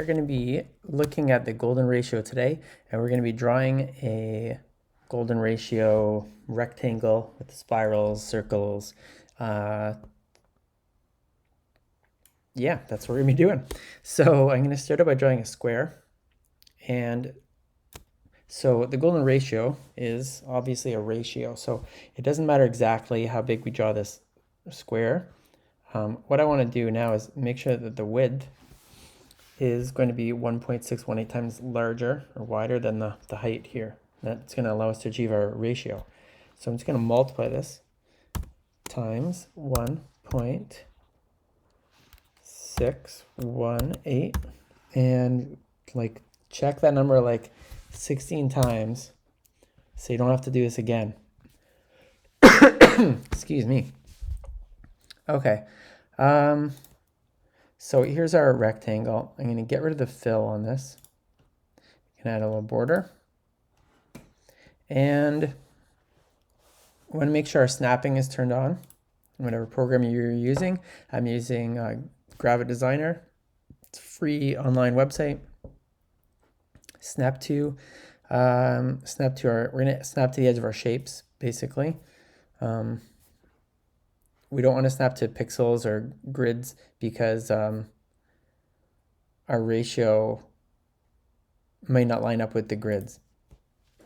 We're going to be looking at the golden ratio today, and we're going to be drawing a golden ratio rectangle with spirals, circles. Yeah, that's what we're going to be doing. So I'm going to start out by drawing a square. And so the golden ratio is obviously a ratio. So it doesn't matter exactly how big we draw this square. What I want to do now is make sure that the width is going to be 1.618 times larger or wider than the height here. That's going to allow us to achieve our ratio. So I'm just going to multiply this times 1.618 and like check that number like 16 times so you don't have to do this again. Excuse me. Okay. So here's our rectangle. I'm going to get rid of the fill on this. You can add a little border. And we want to make sure our snapping is turned on. Whatever program you're using. I'm using Gravit Designer. It's a free online website. Snap to we're going to snap to the edge of our shapes, basically. We don't want to snap to pixels or grids because our ratio might not line up with the grids,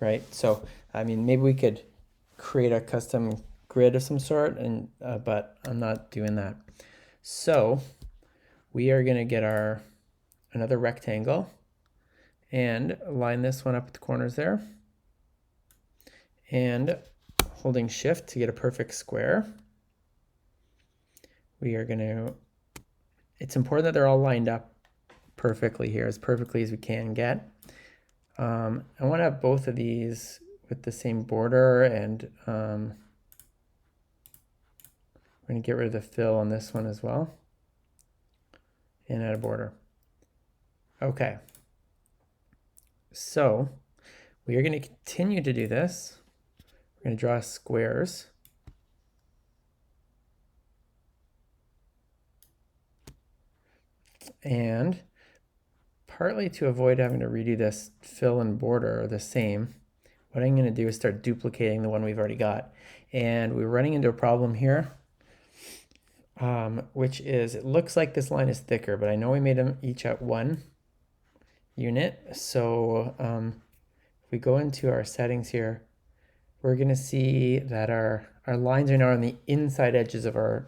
right? So, I mean, maybe we could create a custom grid of some sort, and but I'm not doing that. So we are going to get another rectangle and line this one up at the corners there. And holding shift to get a perfect square. We are going to, it's important that they're all lined up perfectly here, as perfectly as we can get. I want to have both of these with the same border, and we're going to get rid of the fill on this one as well and add a border. Okay. So we are going to continue to do this. We're going to draw squares. And partly to avoid having to redo this fill and border the same, what I'm going to do is start duplicating the one we've already got. And we're running into a problem here, which is it looks like this line is thicker, but I know we made them each at 1 unit. So if we go into our settings here, we're going to see that our lines are now on the inside edges of our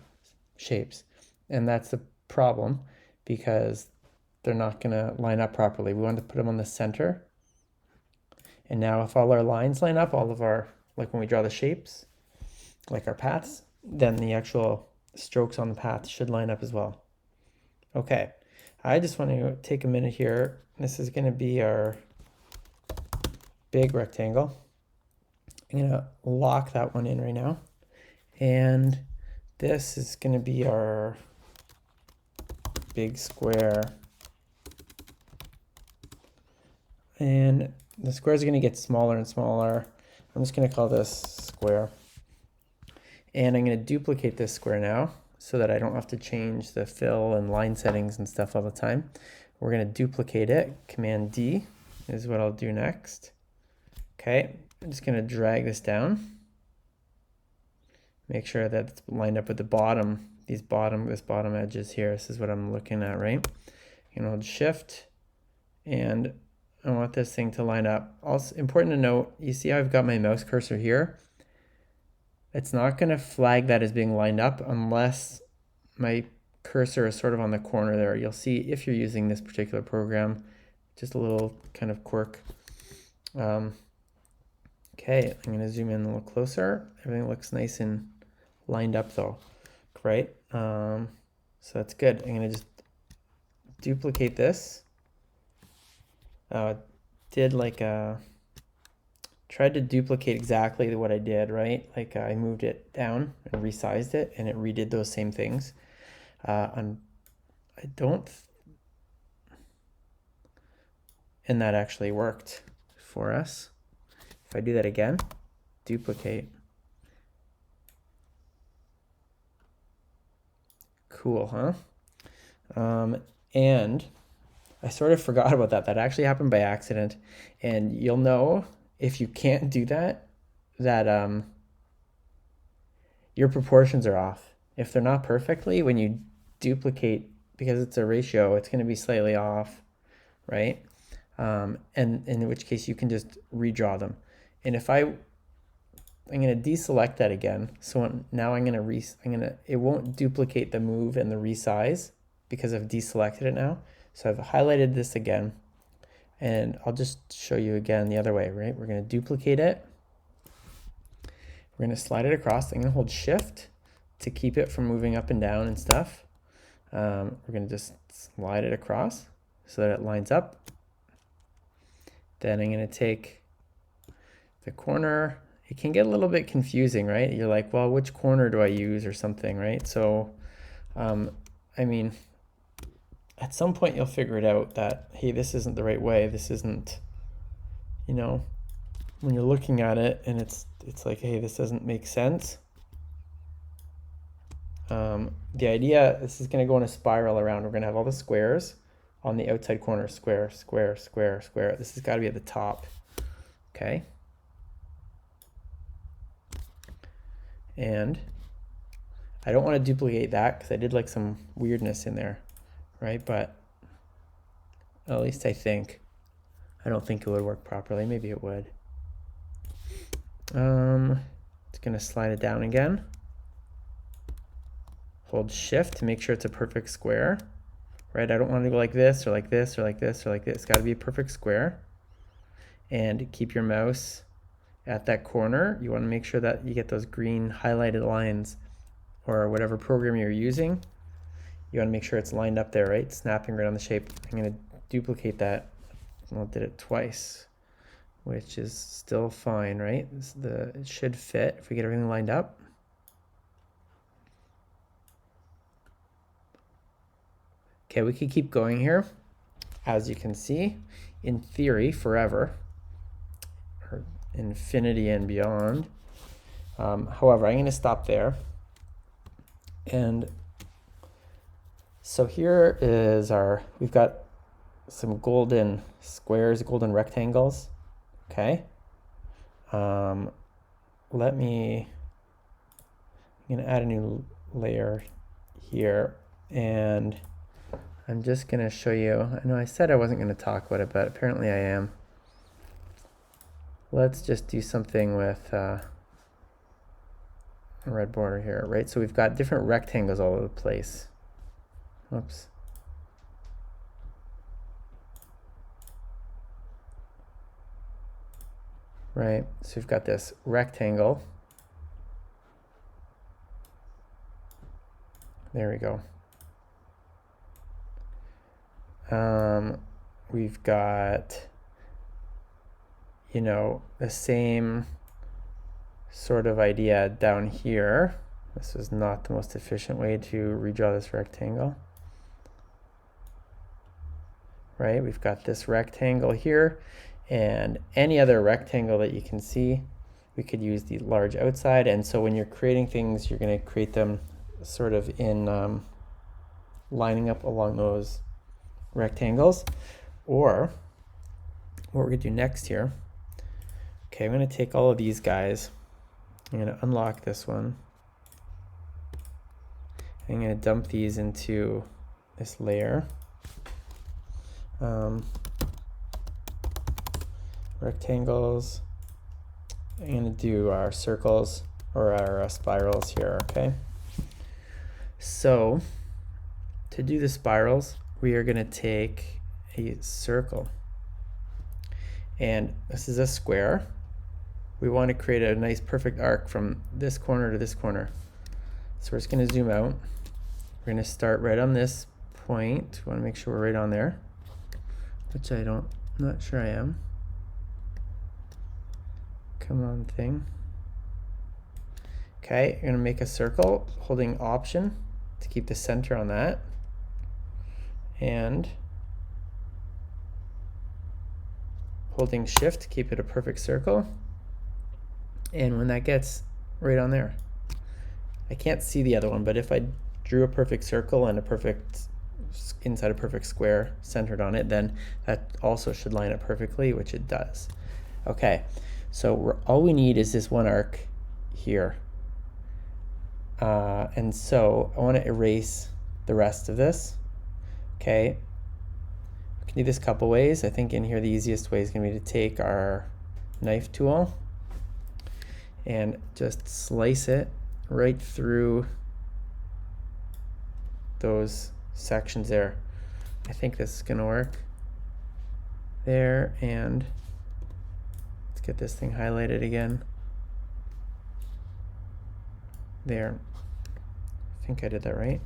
shapes. And that's the problem, because they're not going to line up properly. We want to put them on the center. And now if all our lines line up, all of our, like when we draw the shapes, like our paths, then the actual strokes on the path should line up as well. Okay, I just want to take a minute here. This is going to be our big rectangle. I'm going to lock that one in right now. And this is going to be our big square. And the squares are going to get smaller and smaller. I'm just going to call this square. And I'm going to duplicate this square now so that I don't have to change the fill and line settings and stuff all the time. We're going to duplicate it. Command D is what I'll do next. Okay, I'm just going to drag this down. Make sure that it's lined up with the bottom, this bottom edges here. This is what I'm looking at, right? You can hold shift, and I want this thing to line up. Also important to note, you see how I've got my mouse cursor here? It's not going to flag that as being lined up unless my cursor is sort of on the corner there. You'll see if you're using this particular program, just a little kind of quirk. Okay, I'm going to zoom in a little closer. Everything looks nice and lined up though, right? So that's good. I'm going to just duplicate this. Tried to duplicate exactly what I did, right? Like I moved it down and resized it, and it redid those same things. And that actually worked for us. If I do that again, duplicate. Cool, huh? And I sort of forgot about that. That actually happened by accident. And you'll know if you can't do that, that your proportions are off. If they're not perfectly, when you duplicate, because it's a ratio, it's going to be slightly off, right? And in which case you can just redraw them. And if I'm going to deselect that again. So now it won't duplicate the move and the resize because I've deselected it now. So I've highlighted this again, and I'll just show you again the other way, right? We're going to duplicate it. We're going to slide it across. I'm going to hold Shift to keep it from moving up and down and stuff. We're going to just slide it across so that it lines up. Then I'm going to take the corner. It can get a little bit confusing, right? You're like, well, which corner do I use or something, right? So, I mean, at some point you'll figure it out that, hey, this isn't the right way. This isn't, you know, when you're looking at it and it's like, hey, this doesn't make sense. The idea, this is going to go in a spiral around. We're going to have all the squares on the outside corner. Square, square, square, square. This has got to be at the top. Okay. And I don't want to duplicate that because I did like some weirdness in there, right? But at least I think. I don't think it would work properly. Maybe it would. It's going to slide it down again. Hold Shift to make sure it's a perfect square, right? I don't want to go like this or like this or like this or like this. It's got to be a perfect square. And keep your mouse at that corner. You want to make sure that you get those green highlighted lines, or whatever program you're using. You want to make sure it's lined up there, right? Snapping right on the shape. I'm going to duplicate that. I did it twice, which is still fine, right? It should fit if we get everything lined up. Okay, we could keep going here. As you can see, in theory, forever, or infinity and beyond. However, I'm going to stop there. And so here is we've got some golden squares, golden rectangles. Okay. I'm going to add a new layer here, and I'm just going to show you. I know I said I wasn't going to talk about it, but apparently I am. Let's just do something with a red border here, right? So we've got different rectangles all over the place. Oops. Right, so we've got this rectangle. There we go. We've got, the same sort of idea down here. This is not the most efficient way to redraw this rectangle. Right, we've got this rectangle here, and any other rectangle that you can see, we could use the large outside. And so when you're creating things, you're going to create them sort of in lining up along those rectangles. Or what we're going to do next here, okay, I'm going to take all of these guys, I'm going to unlock this one, I'm going to dump these into this layer. Rectangles. I'm going to do our circles, or our spirals here, okay? So to do the spirals, we are going to take a circle, and this is a square. We want to create a nice perfect arc from this corner to this corner. So we're just going to zoom out. We're going to start right on this point. We want to make sure we're right on there, which I'm not sure I am. Come on, thing. Okay, you're going to make a circle, holding Option to keep the center on that, and holding Shift to keep it a perfect circle. And when that gets right on there, I can't see the other one, but if I drew a perfect circle and a perfect inside a perfect square centered on it, then that also should line up perfectly, which it does. Okay, so all we need is this one arc here. And so I want to erase the rest of this. Okay, we can do this a couple ways. I think in here the easiest way is going to be to take our knife tool and just slice it right through those sections there. I think this is going to work. There, and let's get this thing highlighted again. There. I think I did that right.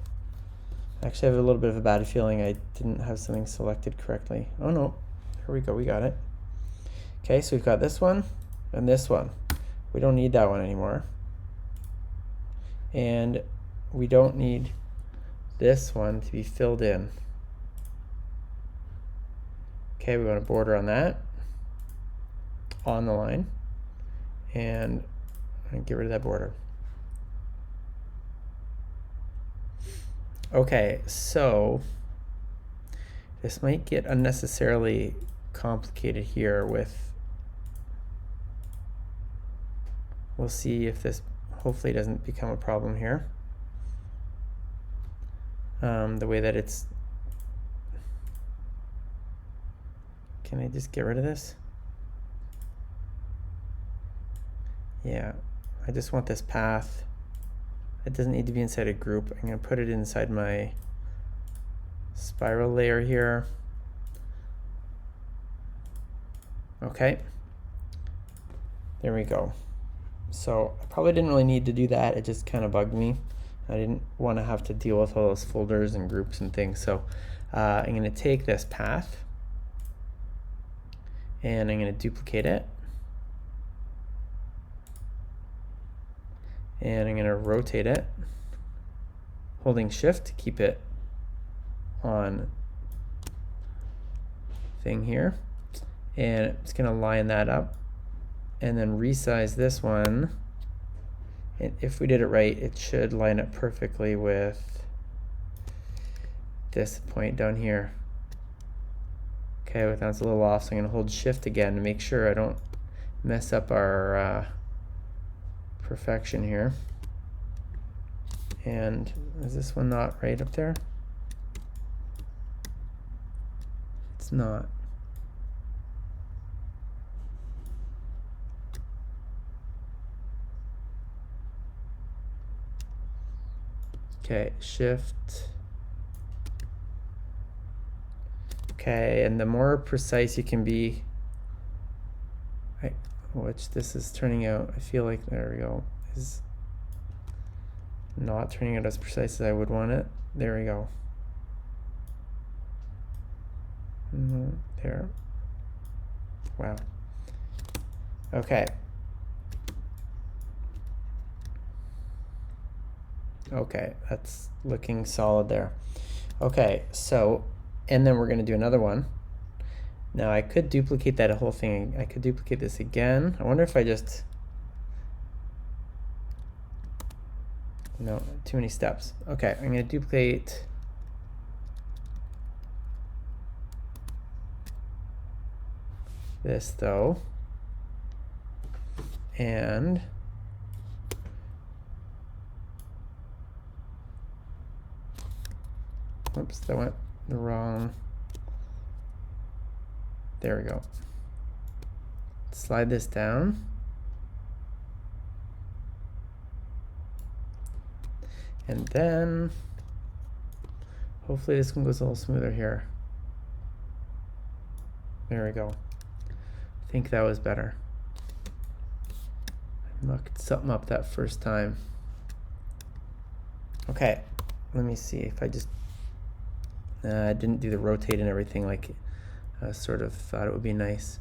Actually, I have a little bit of a bad feeling I didn't have something selected correctly. Oh no, here we go, we got it. Okay, so we've got this one and this one. We don't need that one anymore. And we don't need this one to be filled in. Okay, we want a border on that, on the line, and get rid of that border. Okay, so this might get unnecessarily complicated here with, we'll see if this hopefully doesn't become a problem here. The way that it's, can I just get rid of this? Yeah, I just want this path. It doesn't need to be inside a group. I'm going to put it inside my spiral layer here. Okay, there we go. So I probably didn't really need to do that. It just kind of bugged me. I didn't want to have to deal with all those folders and groups and things. So I'm going to take this path and I'm going to duplicate it. And I'm going to rotate it, holding shift to keep it on thing here. And it's going to line that up and then resize this one. And if we did it right, it should line up perfectly with this point down here. Okay, well, that's a little off, so I'm going to hold shift again to make sure I don't mess up our perfection here. And is this one not right up there? It's not. Okay, shift. Okay, and the more precise you can be, which this is turning out, I feel like, there we go, is not turning out as precise as I would want it. There we go. There. Wow. Okay. Okay, that's looking solid there. Okay, so, and then we're going to do another one. Now I could duplicate that whole thing. I could duplicate this again. I wonder if I just, no, too many steps. Okay, I'm going to duplicate this though. And oops, that went the wrong. There we go. Slide this down. And then hopefully this one goes a little smoother here. There we go. I think that was better. I mucked something up that first time. Okay, let me see if I just I didn't do the rotate and everything like I sort of thought it would be nice.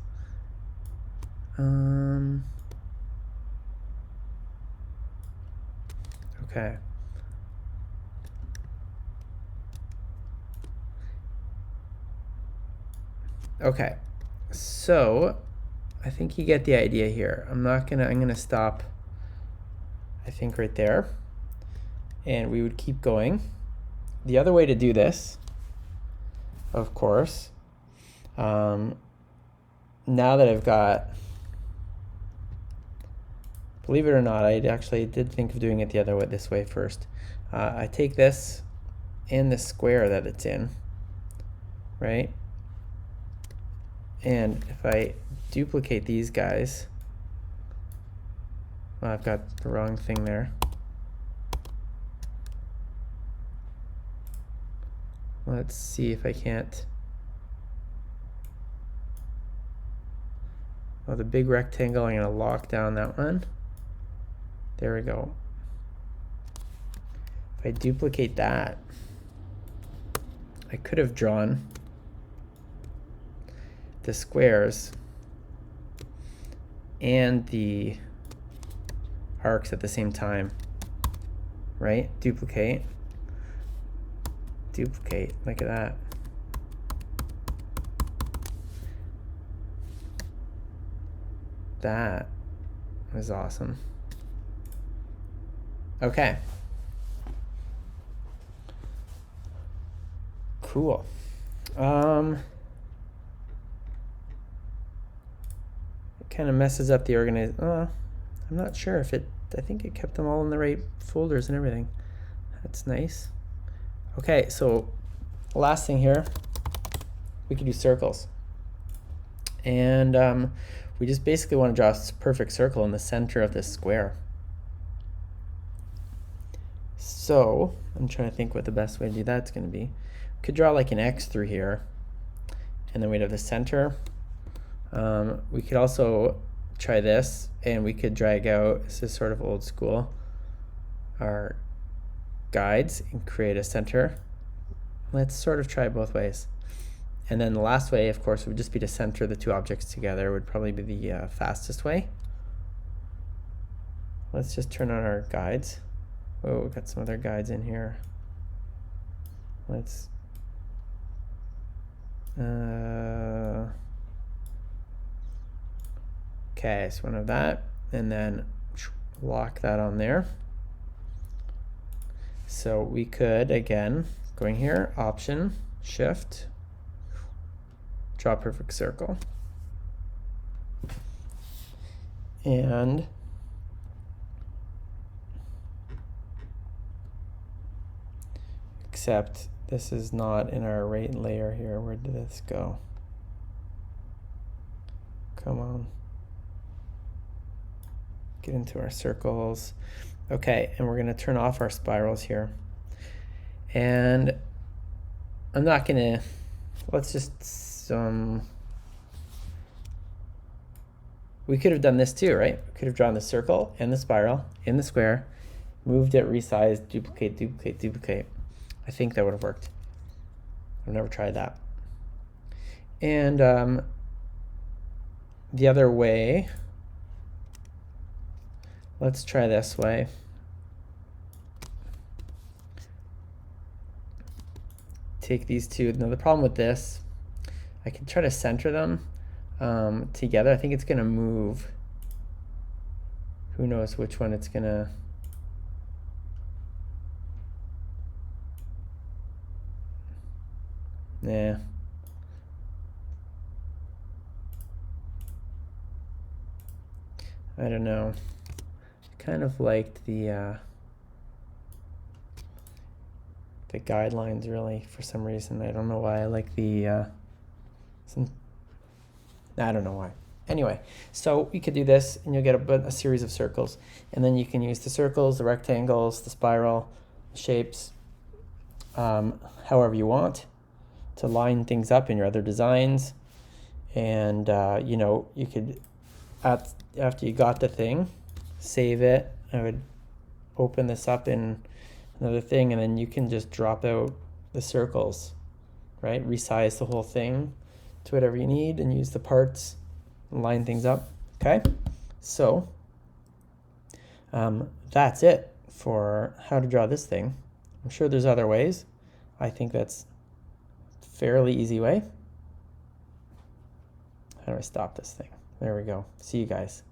Okay. Okay, so I think you get the idea here. I'm gonna stop, I think right there, and we would keep going. The other way to do this of course, now that I've got, believe it or not, I actually did think of doing it the other way, this way first. I take this and the square that it's in, right? And if I duplicate these guys, well, I've got the wrong thing there. Let's see if I can't. Oh, the big rectangle, I'm gonna lock down that one. There we go. If I duplicate that, I could have drawn the squares and the arcs at the same time, right? Duplicate, duplicate, look at that. That was awesome. Okay. Cool. It kind of messes up the I'm not sure if it, I think it kept them all in the right folders and everything. That's nice. Okay, so last thing here, we could do circles. And we just basically want to draw a perfect circle in the center of this square. So I'm trying to think what the best way to do that's going to be. We could draw like an X through here, and then we'd have the center. We could also try this, and we could drag out, this is sort of old school, our guides and create a center. Let's sort of try both ways. And then the last way, of course, would just be to center the two objects together, would probably be the fastest way. Let's just turn on our guides. Oh, we've got some other guides in here. Let's okay, so one of that, and then lock that on there. So we could, again, going here, Option, Shift, draw a perfect circle. And except this is not in our right layer here. Where did this go? Come on. Get into our circles. Okay, and we're going to turn off our spirals here. And I'm not going to, let's just, we could have done this too, right? We could have drawn the circle and the spiral in the square, moved it, resized, duplicate, duplicate, duplicate. I think that would have worked. I've never tried that. And the other way, let's try this way. Take these two. Now the problem with this, I can try to center them together. I think it's gonna move. Who knows which one it's gonna. Nah. I don't know. I kind of liked the guidelines really for some reason. I don't know why. I like the I don't know why. Anyway, so we could do this and you'll get a series of circles, and then you can use the circles, the rectangles, the spiral, shapes, however you want to line things up in your other designs. And you know, you could, after you got the thing, save it. I would open this up in another thing, and then you can just drop out the circles, right? Resize the whole thing to whatever you need and use the parts and line things up. Okay, so that's it for how to draw this thing. I'm sure there's other ways. I think that's a fairly easy way. How do I stop this thing? There we go. See you guys.